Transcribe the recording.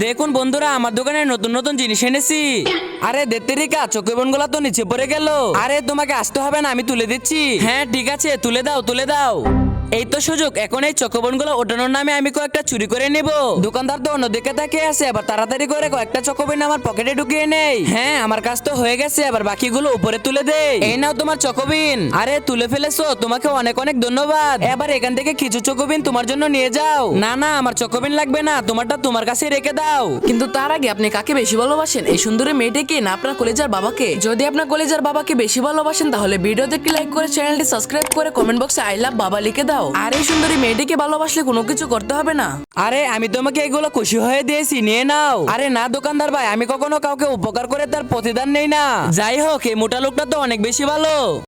দেখুন বন্ধুরা, আমার দোকানে নতুন নতুন জিনিস এনেছি। আরে দেতেরিকা, চকোবন গুলা তো নিচে পড়ে গেল। আরে তোমাকে আসতে হবে না, আমি তুলে দিচ্ছি। হ্যাঁ ঠিক আছে, তুলে দাও তুলে দাও। এই তো সুযোগ, এখন এই চকোবন গুলো ওঠানোর নামে আমি কয়েকটা চুরি করে নিব। দোকানদার তো অন্যদিকে তাকিয়ে আছে, আবার তাড়াতাড়ি করে কয়েকটা চকোবন আমার পকেটে ঢুকিয়ে নেই। হ্যাঁ আমার কাজ তো হয়ে গেছে, আবার বাকিগুলো উপরে তুলে দেই। এই নাও তোমার চকোবিন। আরে তুলে ফেলেছো, তোমাকে অনেক অনেক ধন্যবাদ। এবার এখান থেকে কিছু চকোবিন তোমার জন্য নিয়ে যাও। না না, আমার চকোবিন লাগবে না, তোমারটা তোমার কাছে রেখে দাও। কিন্তু তার আগে আপনি কাকে বেশি ভালোবাসেন, এই সুন্দরী মেয়েটিকে না আপনার কলেজার বাবাকে? যদি আপনার কলেজার বাবাকে বেশি ভালোবাসেন তাহলে ভিডিওতে একটি লাইক করে চ্যানেলটি সাবস্ক্রাইব করে কমেন্ট বক্সে আই লাভ বাবা লিখে দাও। আর এই সুন্দরী মেয়েটিকে ভালোবাসলে কোনো কিছু করতে হবে না। আরে আমি তোমাকে এগুলো খুশি হয়ে দিয়েছি, নিয়ে নাও। আরে না দোকানদার ভাই, আমি কখনো কাউকে উপকার করে তার প্রতিদান নেই না। যাই হোক, এই মোটা লোকটা তো অনেক বেশি ভালো।